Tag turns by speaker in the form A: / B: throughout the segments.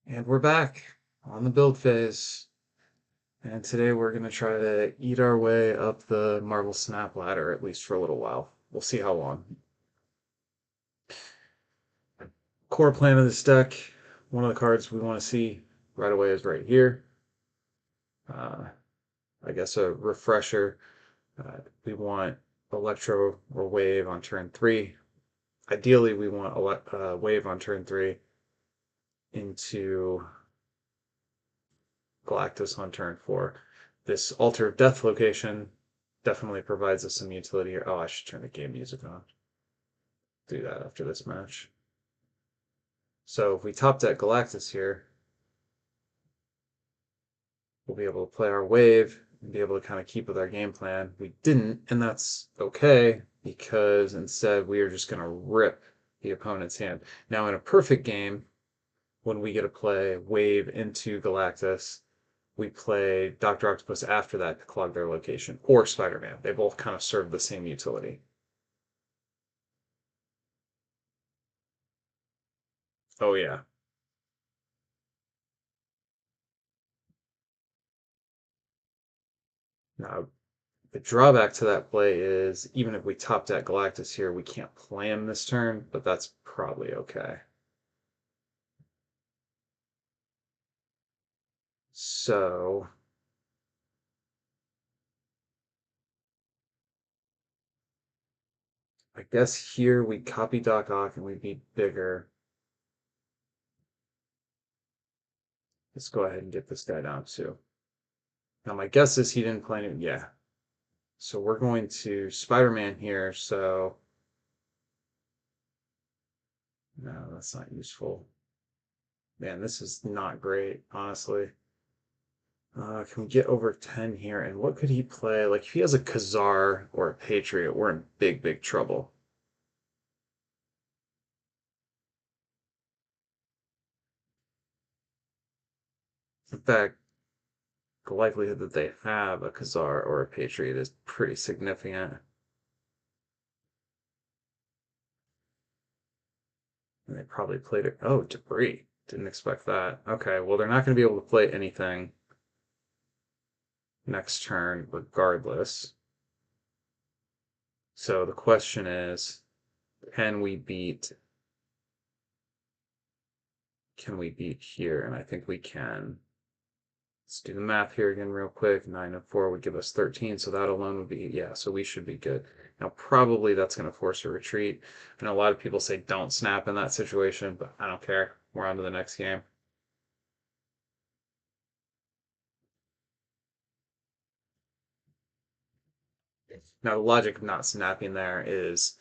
A: And we're back on the build phase. And today we're going to try to eat our way up the Marble Snap ladder, at least for a little while. We'll see how long. Core plan of this deck, one of the cards we want to see right away is right here. Uh, I guess a refresher. We want Electro or Wave on turn 3. Ideally, we want Wave on turn 3 into Galactus on turn 4. This Altar of Death location definitely provides us some utility here. Oh, I should turn the game music on. Do that after this match. So if we top deck Galactus here, we'll be able to play our wave and be able to kind of keep with our game plan. We didn't, and that's okay because instead we are just going to rip the opponent's hand. Now, in a perfect game, when we get to play wave into Galactus, we play Dr. Octopus after that to clog their location, or Spider-Man. They both kind of serve the same utility. Oh yeah. Now the drawback to that play is even if we top deck Galactus here, we can't play him this turn, but that's probably okay. So I guess here we copy Doc Ock and we be bigger. Let's go ahead and get this guy down too. Now my guess is he didn't play any. Yeah. So we're going to Spider-Man here. So no, that's not useful. Man, this is not great, honestly. Can we get over 10 here? And what could he play? Like, if he has a Khazar or a Patriot, we're in big, big trouble. In fact, the likelihood that they have a Khazar or a Patriot is pretty significant. And they probably played it. Oh, Debris. Didn't expect that. Okay, well, they're not going to be able to play anything next turn regardless. So the question is, can we beat can we beat here? And I think we can. Let's do the math here again real quick. 9 and 4 would give us 13, so that alone would be, yeah, so we should be good. Now, probably that's going to force a retreat. I know a lot of people say don't snap in that situation, but I don't care. We're on to the next game. Now, the logic of not snapping there is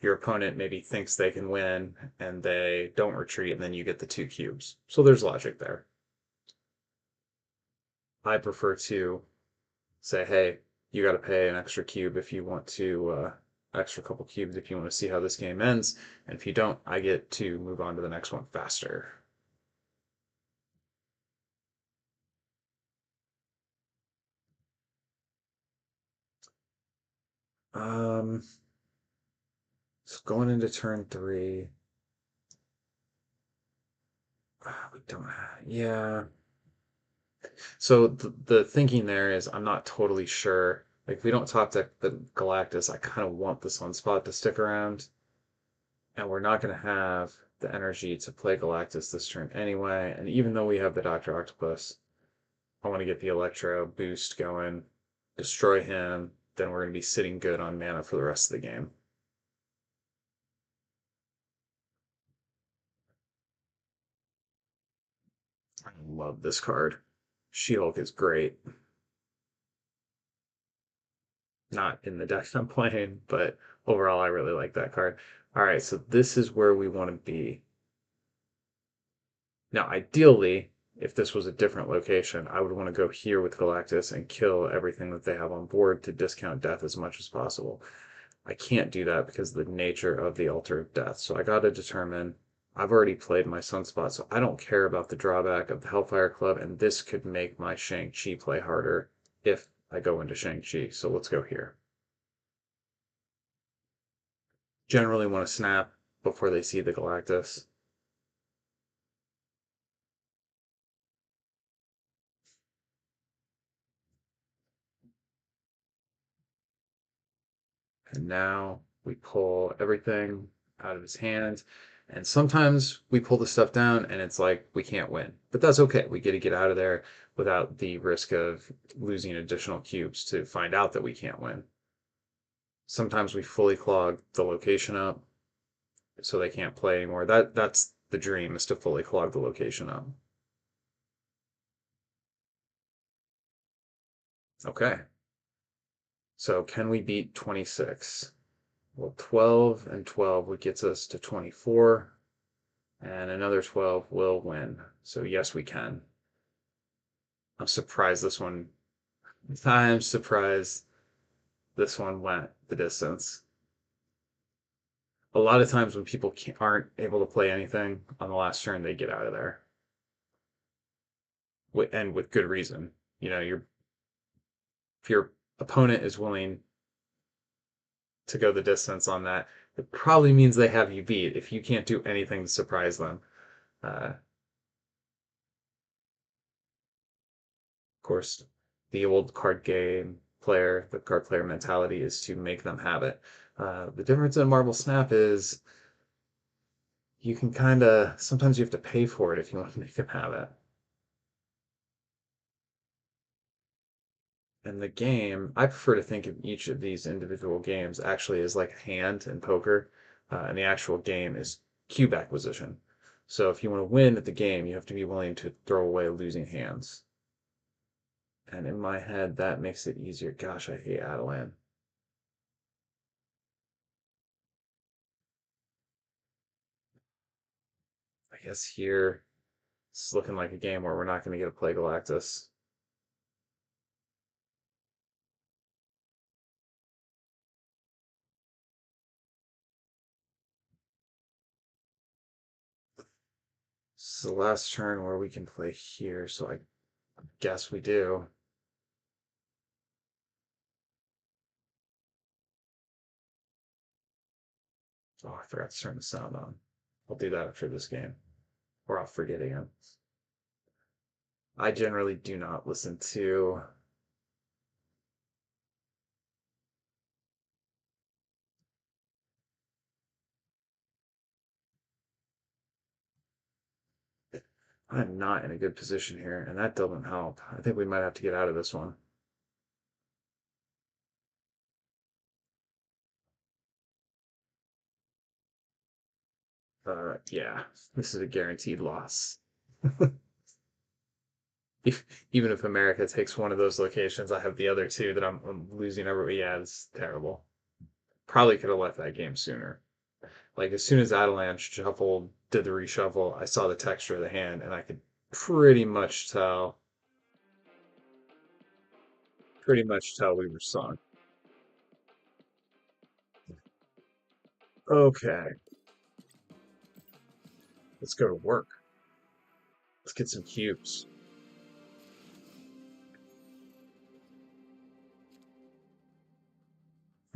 A: your opponent maybe thinks they can win and they don't retreat, and then you get the 2 cubes. So there's logic there. I prefer to say, hey, you got to pay an extra cube if you want to, extra couple cubes if you want to see how this game ends. And if you don't, I get to move on to the next one faster. Um, so going into turn 3, we don't have, yeah. So the thinking there is I'm not totally sure. Like, if we don't top deck the Galactus, I kind of want the Sunspot to stick around. And we're not going to have the energy to play Galactus this turn anyway. And even though we have the Dr. Octopus, I want to get the Electro boost going, destroy him, then we're going to be sitting good on mana for the rest of the game. I love this card. She-Hulk is great. Not in the deck I'm playing, but overall I really like that card. All right, so this is where we want to be. Now, ideally, if this was a different location, I would want to go here with Galactus and kill everything that they have on board to discount death as much as possible. I can't do that because of the nature of the Altar of Death. So I got to determine. I've already played my Sunspot, so I don't care about the drawback of the Hellfire Club, and this could make my Shang-Chi play harder if I go into Shang-Chi. So let's go here. Generally want to snap before they see the Galactus. And now we pull everything out of his hand. And sometimes we pull the stuff down and it's like we can't win. But that's okay. We get to get out of there without the risk of losing additional cubes to find out that we can't win. Sometimes we fully clog the location up so they can't play anymore. That's the dream, is to fully clog the location up. Okay. So can we beat 26? Well, 12 and 12 would gets us to 24, and another 12 will win. So yes, we can. I'm surprised this one. I'm surprised this one went the distance. A lot of times when people aren't able to play anything on the last turn, they get out of there, and with good reason. You know, if your opponent is willing to go the distance on that, it probably means they have you beat if you can't do anything to surprise them. Of course, the old the card player mentality is to make them have it. The difference in Marble Snap is you can kind of sometimes you have to pay for it if you want to make them have it. And the game, I prefer to think of each of these individual games actually as like a hand in poker, and the actual game is cube acquisition. So if you want to win at the game, you have to be willing to throw away losing hands. And in my head, that makes it easier. Gosh, I hate Adelan. I guess here it's looking like a game where we're not going to get to play Galactus. This is the last turn where we can play here, so I guess we do. Oh, I forgot to turn the sound on. I'll do that after this game, or I'll forget again. I generally do not listen to. I'm not in a good position here, and that doesn't help. I think we might have to get out of this one. Yeah, this is a guaranteed loss. If, even if America takes one of those locations, I have the other two that I'm losing over. Yeah, it's terrible. Probably could have left that game sooner. Like as soon as Avalanche did the reshuffle, I saw the texture of the hand, and I could pretty much tell, we were sunk. Okay, let's go to work. Let's get some cubes.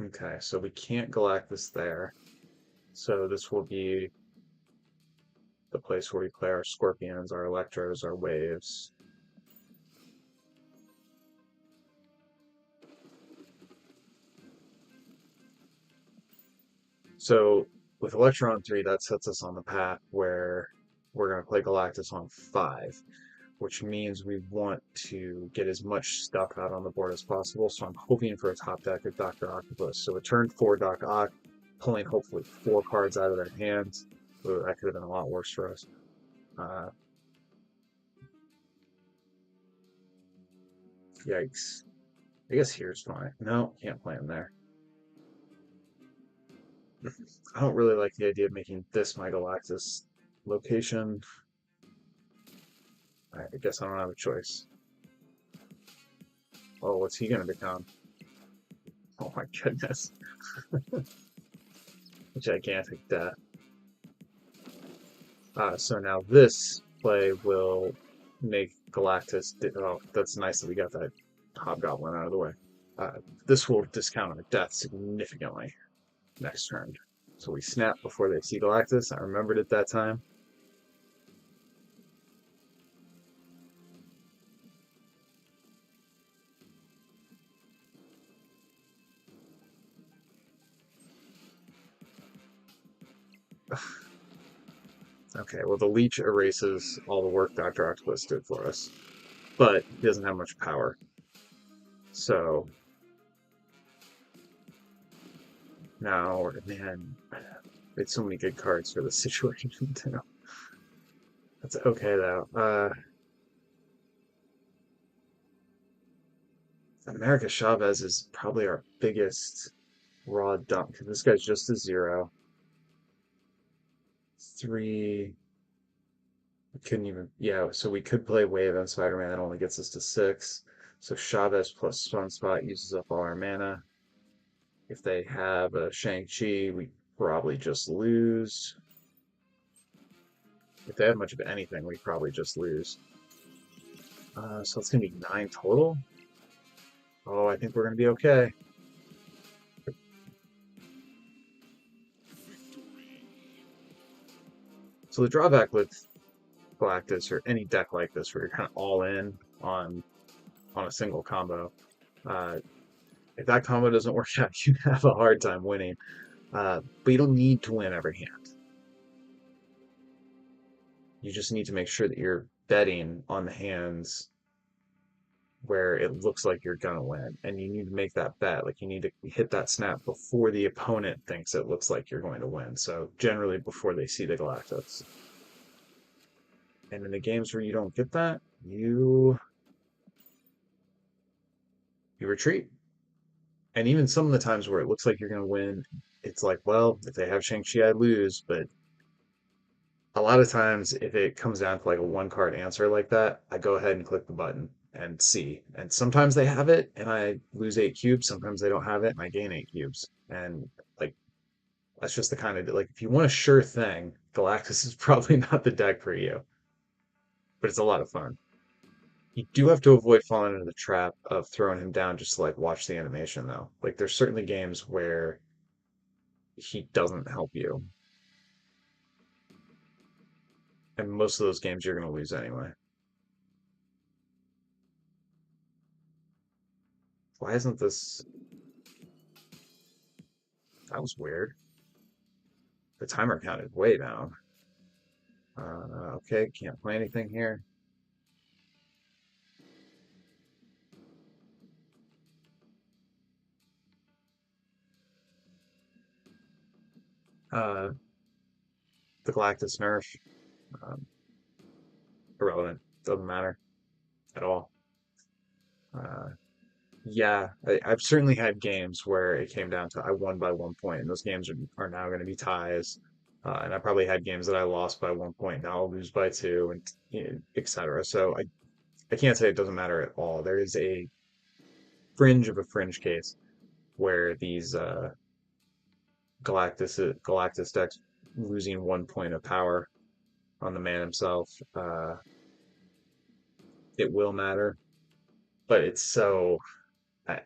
A: Okay, so we can't Galactus there. So this will be the place where we play our Scorpions, our Electros, our Waves. So with Electron 3, that sets us on the path where we're going to play Galactus on 5, which means we want to get as much stuff out on the board as possible. So I'm hoping for a top deck of Dr. Octopus. So a turn 4 Doc Ock, pulling hopefully 4 cards out of their hands. Ooh, that could have been a lot worse for us. Uh, Yikes. I guess here's fine. No, can't play him there. I don't really like the idea of making this my Galactus location. I guess I don't have a choice. Oh, what's he gonna become? Oh my goodness. Gigantic death. So now this play will make Galactus. Oh, that's nice that we got that Hobgoblin out of the way. This will discount our death significantly next turn. So we snap before they see Galactus. I remembered it that time. Okay, well, the leech erases all the work Dr. Octopus did for us, but he doesn't have much power. So now, man, it's so many good cards for this situation too. That's okay though. America Chavez is probably our biggest raw dump because this guy's just a 0. 3. We couldn't even. Yeah, so we could play Wave on Spider-Man. That only gets us to 6. So Chavez plus Sunspot uses up all our mana. If they have a Shang-Chi, we probably just lose. If they have much of anything, we probably just lose. So it's going to be 9 total. Oh, I think we're going to be okay. So the drawback with Galactus or any deck like this where you're kind of all in on a single combo, uh, if that combo doesn't work out, you have a hard time winning. But you don't need to win every hand. You just need to make sure that you're betting on the hands where it looks like you're gonna win, and you need to make that bet. Like you need to hit that snap before the opponent thinks it looks like you're going to win. So generally before they see the Galactus. And in the games where you don't get that, you retreat. And even some of the times where it looks like you're gonna win, it's like, well, if they have Shang-Chi, I lose. But a lot of times, if it comes down to like a one card answer like that, I go ahead and click the button and see. And sometimes they have it and I lose 8 cubes. Sometimes they don't have it and I gain 8 cubes. And like, that's just the kind of like, if you want a sure thing, Galactus is probably not the deck for you, but it's a lot of fun. You do have to avoid falling into the trap of throwing him down just to like watch the animation though. Like, there's certainly games where he doesn't help you. And most of those games you're going to lose anyway. Why isn't this? That was weird. The timer counted way down. Okay, can't play anything here. Uh, the Galactus nerf, um, irrelevant. Doesn't matter at all. Uh, yeah, I've certainly had games where it came down to I won by 1 point, and those games are now going to be ties. And I probably had games that I lost by 1 point, now I'll lose by 2, and etc. So I can't say it doesn't matter at all. There is a fringe of a fringe case where these Galactus decks losing 1 point of power on the man himself, it will matter. But it's so. I,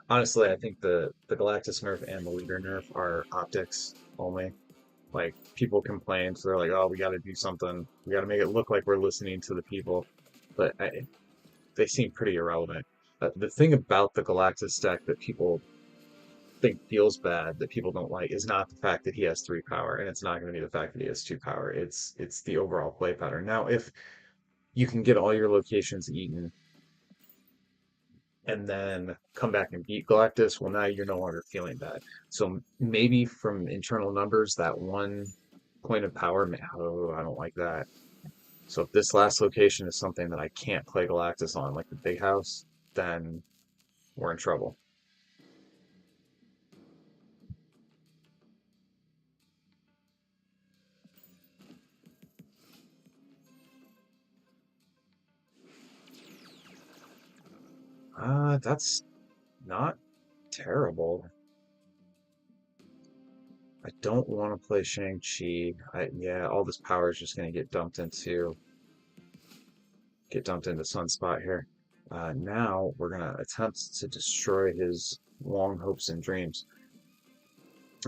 A: honestly, I think the Galactus nerf and the leader nerf are optics only. Like people complain, so they're like, "Oh, we got to do something. We got to make it look like we're listening to the people," but they seem pretty irrelevant. The thing about the Galactus deck that people think feels bad, that people don't like, is not the fact that he has 3 power, and it's not going to be the fact that he has 2 power. It's the overall play pattern. Now, if you can get all your locations eaten and then come back and beat Galactus, well, now you're no longer feeling bad. So maybe from internal numbers, that 1 point of power, oh, I don't like that. So if this last location is something that I can't play Galactus on, like the big house, then we're in trouble. That's not terrible. I don't want to play Shang-Chi. Yeah, all this power is just going to get dumped into Sunspot here. Now we're going to attempt to destroy his long hopes and dreams.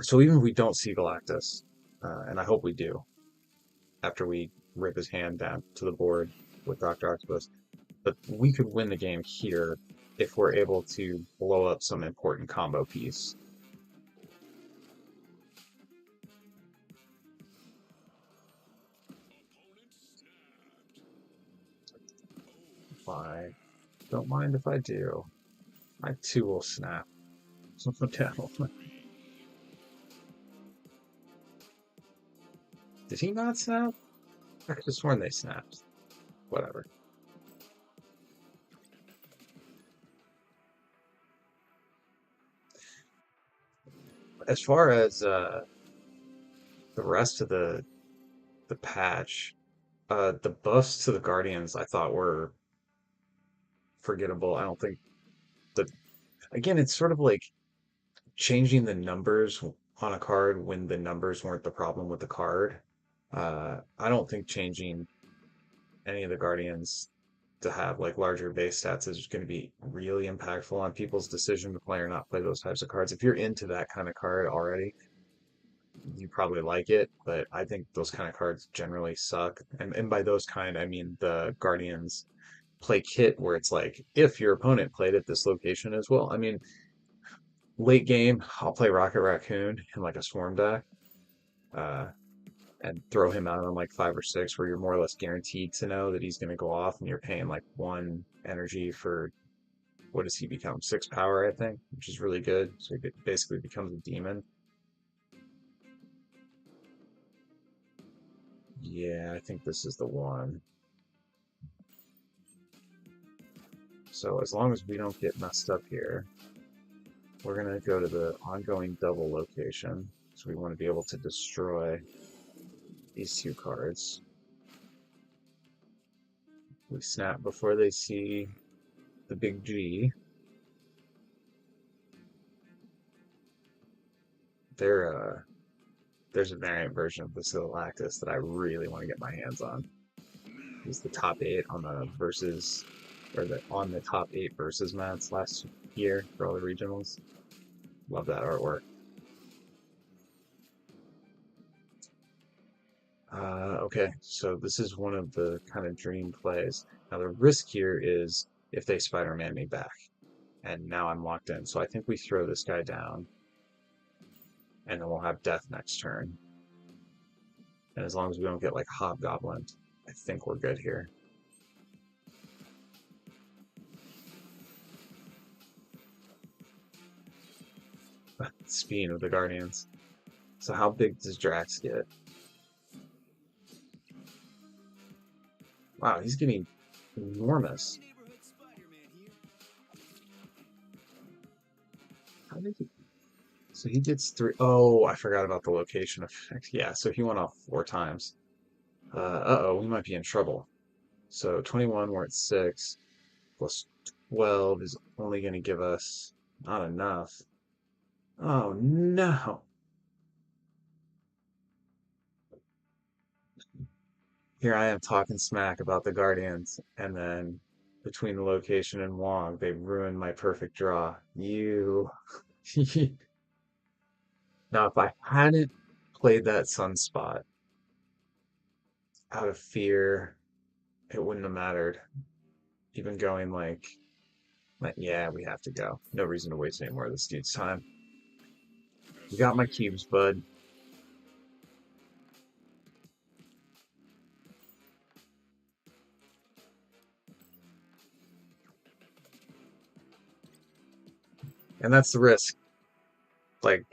A: So even if we don't see Galactus, and I hope we do, after we rip his hand down to the board with Dr. Octopus, but we could win the game here if we're able to blow up some important combo piece. fine. Don't mind if I do. I too will snap. No. Did he not snap? I could have sworn they snapped. Whatever. As far as the rest of the patch, the buffs to the Guardians I thought were forgettable. I don't think the again it's sort of like changing the numbers on a card when the numbers weren't the problem with the card. I don't think changing any of the Guardians to have like larger base stats is going to be really impactful on people's decision to play or not play those types of cards. If you're into that kind of card already, you probably like it, but I think those kind of cards generally suck. And by those kind, I mean the Guardians play kit where it's like if your opponent played at this location as well. I mean, late game, I'll play Rocket Raccoon in like a swarm deck, uh, and throw him out on like 5 or 6 where you're more or less guaranteed to know that he's going to go off and you're paying like 1 energy for what does he become? 6 power, I think, which is really good. So he basically becomes a demon. Yeah, I think this is the one. So as long as we don't get messed up here, we're going to go to the ongoing double location. So we want to be able to destroy these 2 cards. We snap before they see the big G. There's a variant version of this Galactus that I really want to get my hands on. He's the top 8 on the versus, or on the top 8 versus mats last year for all the regionals. Love that artwork. Okay, so this is one of the kind of dream plays. Now the risk here is if they Spider-Man me back, and now I'm locked in. So I think we throw this guy down, and then we'll have death next turn. And as long as we don't get like Hobgoblin, I think we're good here. Speed of the Guardians. So how big does Drax get? Wow, he's getting enormous. How did he? So he gets 3. Oh, I forgot about the location effect. Yeah, so he went off 4 times. Uh-oh, we might be in trouble. So 21, we're at 6, plus 12 is only going to give us not enough. Oh, no. Here I am talking smack about the Guardians, and then between the location and Wong, they ruined my perfect draw. You. Now, if I hadn't played that Sunspot out of fear, it wouldn't have mattered. Even going like, yeah, we have to go. No reason to waste any more of this dude's time. You got my cubes, bud. And that's the risk. Like,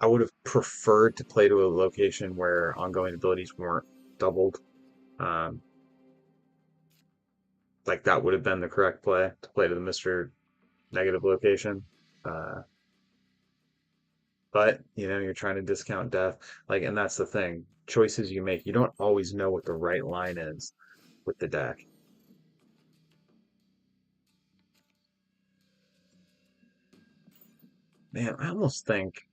A: I would have preferred to play to a location where ongoing abilities weren't doubled. Um, like that would have been the correct play to play to the Mr. Negative location. Uh, but you're trying to discount death. Like, and that's the thing. Choices you make, you don't always know what the right line is with the deck. Man, I almost think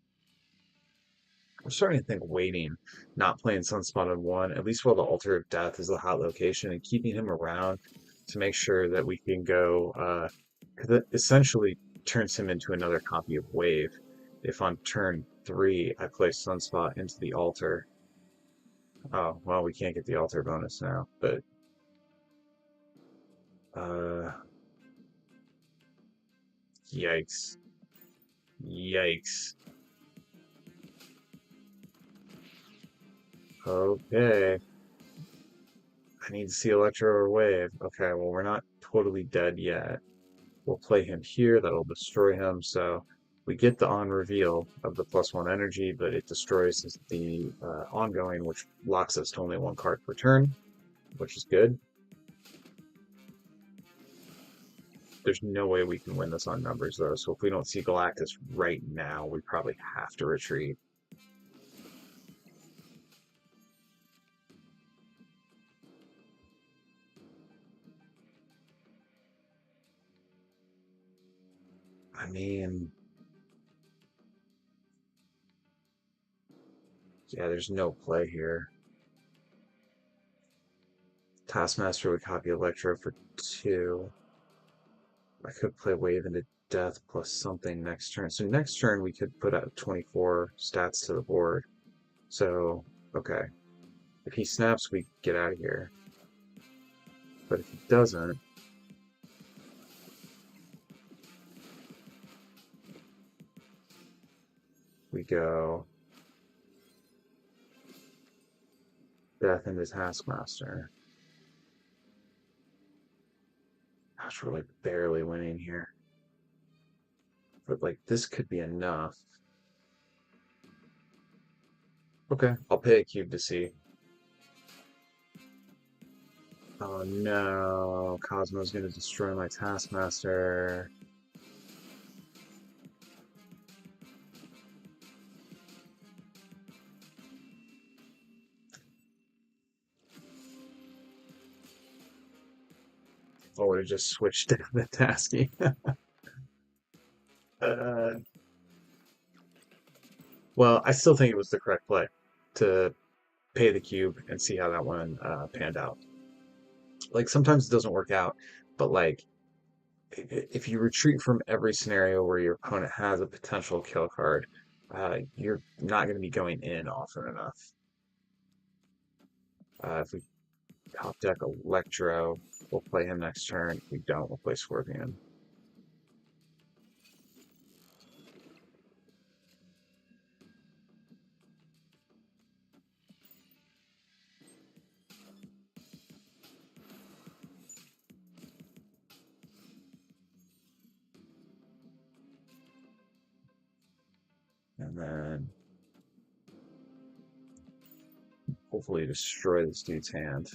A: I'm starting to think waiting, not playing Sunspot on 1, at least while the Altar of Death is the hot location, and keeping him around to make sure that we can go, because it essentially turns him into another copy of Wave. If on turn 3 I place Sunspot into the altar. Oh, well, we can't get the altar bonus now, but uh, yikes. Yikes. Okay. I need to see Electro or Wave. Okay, well, we're not totally dead yet. We'll play him here, that'll destroy him, so we get the on reveal of the +1 energy, but it destroys the ongoing, which locks us to only one card per turn, which is good. There's no way we can win this on numbers, though, so if we don't see Galactus right now, we probably have to retreat. I mean, yeah, there's no play here. Taskmaster would copy Electro for 2. I could play Wave into Death plus something next turn. So next turn we could put out 24 stats to the board. So, okay. If he snaps, we get out of here. But if he doesn't, we go Death into Taskmaster. Gosh, we're like barely winning here. But like this could be enough. Okay, I'll pay a cube to see. Oh no, Cosmo's gonna destroy my Taskmaster. I would have just switched to the tasking. uh, well, I still think it was the correct play to pay the cube and see how that one panned out. Like sometimes it doesn't work out, but like if you retreat from every scenario where your opponent has a potential kill card, you're not going to be going in often enough. If we top deck Electro, we'll play him next turn. If we don't, we'll play Scorpion. And then hopefully destroy this dude's hand.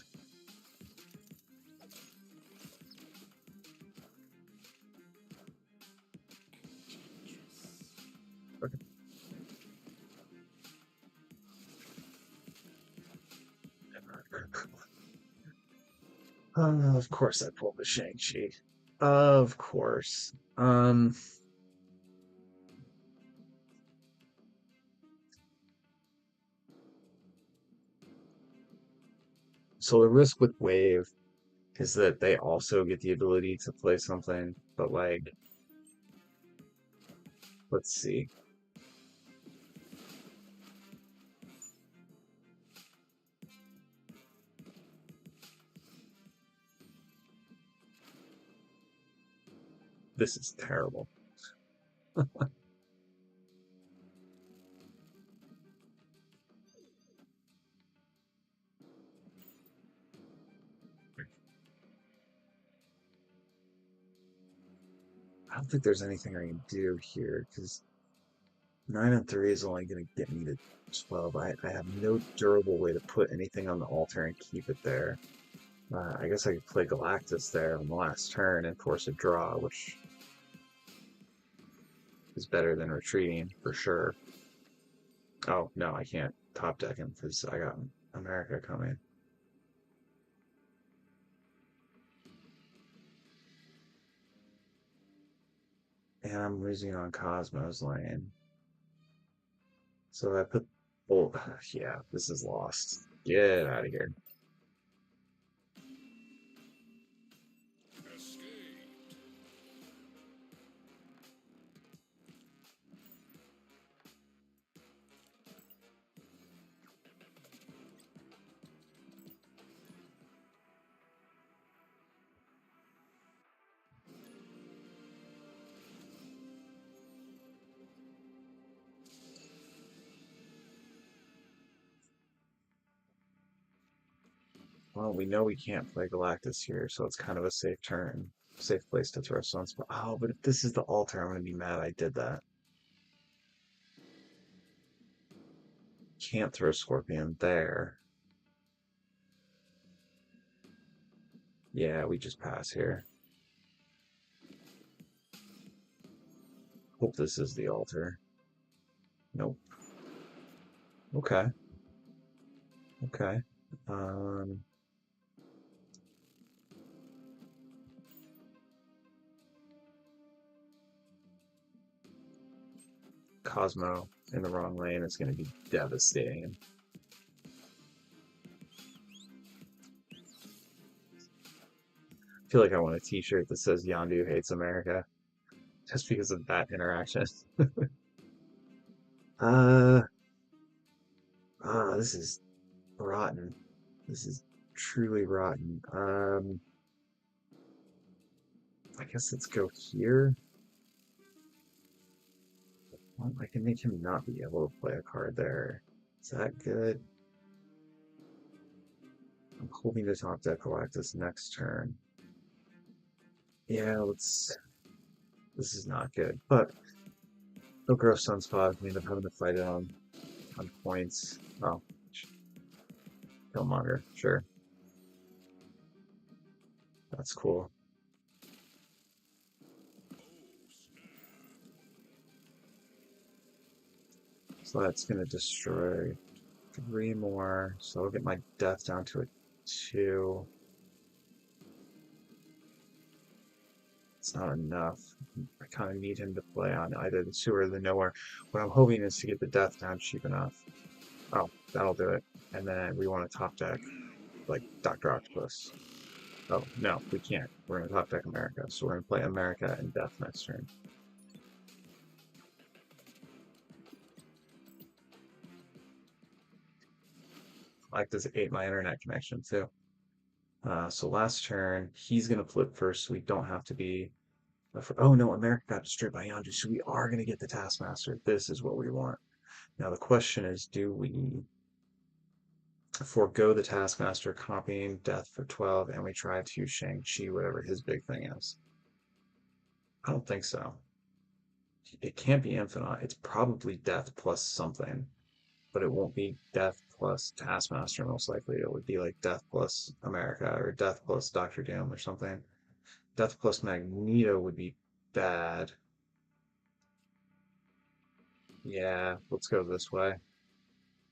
A: Okay. Of course I pulled the Shang-Chi. Of course. So the risk with Wave is that they also get the ability to play something, but like, let's see. This is terrible. I don't think there's anything I can do here because 9 and 3 is only going to get me to 12. I have no durable way to put anything on the altar and keep it there. I guess I could play Galactus there on the last turn and force a draw, which is better than retreating for sure. Oh, no, I can't top deck him because I got America coming. And I'm losing on Cosmo's lane. So I put... Oh, yeah, this is lost. Get out of here. Well, we know we can't play Galactus here, so it's kind of a safe turn. Safe place to throw Sunspot. Oh, but if this is the altar, I'm gonna be mad I did that. Can't throw Scorpion there. Yeah, we just pass here. Hope this is the altar. Nope. Okay. Okay. Um, Cosmo in the wrong lane is going to be devastating. I feel like I want a t-shirt that says Yondu hates America just because of that interaction. Uh, this is rotten. This is truly rotten. I guess let's go here. Well, I can make him not be able to play a card there. Is that good? I'm hoping to top deck Galactus next turn. Yeah, let's. This is not good, but no grow Sunspot. We end up having to fight it on points. Oh, Killmonger, sure, that's cool. So that's gonna destroy three more. So I'll get my death down to a 2. It's not enough. I kind of need him to play on either the sewer or the nowhere. What I'm hoping is to get the death down cheap enough. Oh, that'll do it. And then we want to top deck like Dr. Octopus. Oh, no, we can't. We're going to top deck America. So we're going to play America and Death next turn. Like this ate my internet connection too. So last turn, he's going to flip first, so we don't have to be. Oh no, America got destroyed by Yondu, so we are going to get the Taskmaster. This is what we want. Now the question is, do we forego the Taskmaster, copying Death for 12, and we try to Shang-Chi, whatever his big thing is? I don't think so. It can't be Infinite. It's probably Death plus something, but it won't be Death plus Taskmaster, most likely. It would be like Death plus America or Death plus Doctor Doom or something. Death plus Magneto would be bad. Yeah, let's go this way.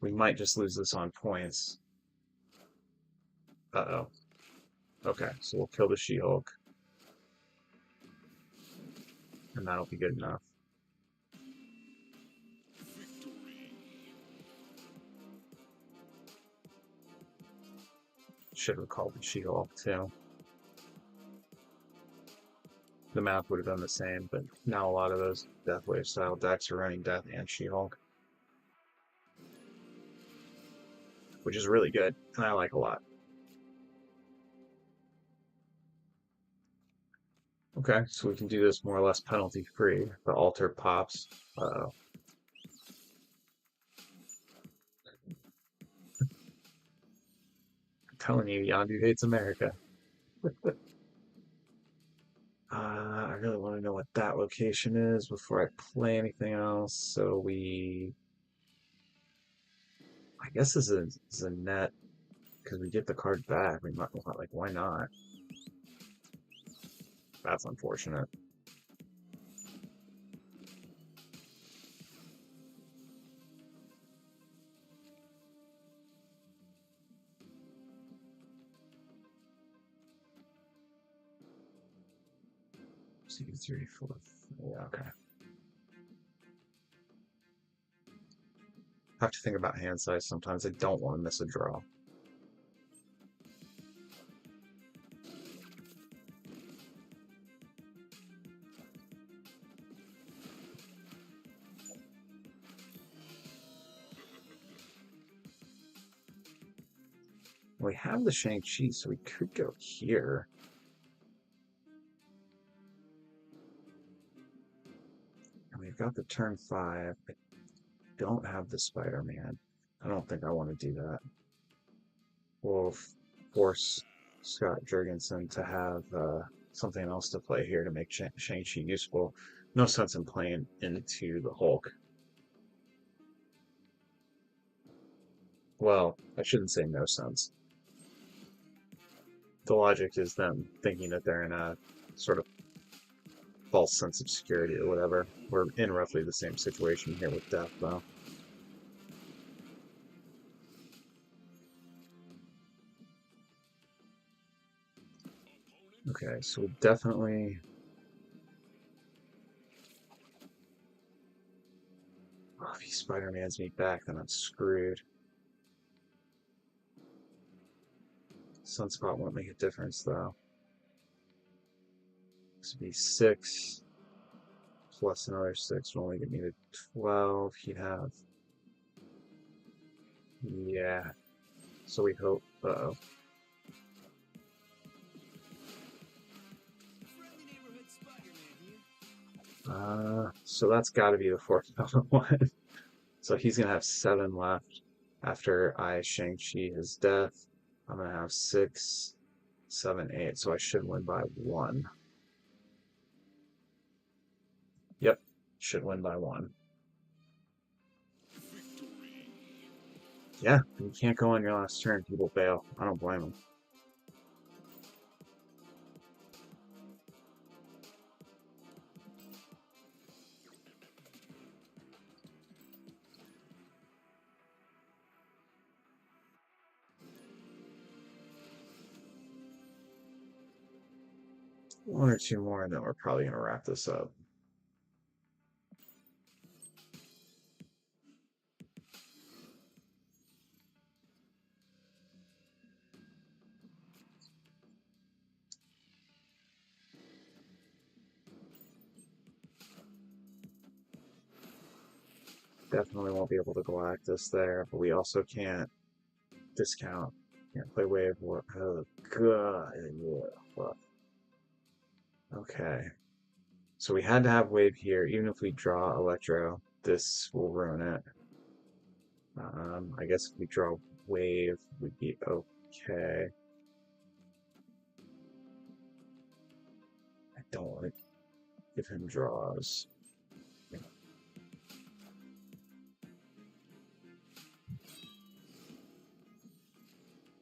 A: We might just lose this on points. Uh-oh. Okay, so we'll kill the She-Hulk, and that'll be good enough. Should have called the She-Hulk too. The math would have been the same, but now a lot of those Deathwave style decks are running Death and She-Hulk, which is really good, and I like a lot. Okay, so we can do this more or less penalty free. The altar pops. I'm telling you, Yondu hates America. I really want to know what that location is before I play anything else. So I guess this is a net because we get the card back. We might like, why not? That's unfortunate. C three, four. Yeah, okay. I have to think about hand size sometimes. I don't want to miss a draw. We have the Shang-Chi, so we could go here. And we've got the turn 5. I don't have the Spider-Man. I don't think I want to do that. Wolf. force Scott Jurgensen to have something else to play here to make Shang-Chi useful. No sense in playing into the Hulk. Well, I shouldn't say no sense. The logic is them thinking that they're in a sort of false sense of security or whatever. We're in roughly the same situation here with Death, though. Okay, so we definitely... Oh, if he Spider-Man's me back, then I'm screwed. Sunspot won't make a difference, though. This would be 6 plus another 6 will only get me to 12. He'd have... Yeah. So we hope... Uh-oh. So that's got to be the fourth one. So he's going to have 7 left after I Shang-Chi his death. I'm going to have 6, 7, 8. So I should win by 1. Yep, should win by 1. Yeah, you can't go on your last turn. People bail. I don't blame them. One or two more, and then we're probably going to wrap this up. Definitely won't be able to Galactus there, but we also can't discount. Can't play Wave War. Oh, God. Yeah, fuck. Okay. So we had to have Wave here. Even if we draw Electro, this will ruin it. I guess if we draw Wave, we'd be okay. I don't want to give him draws.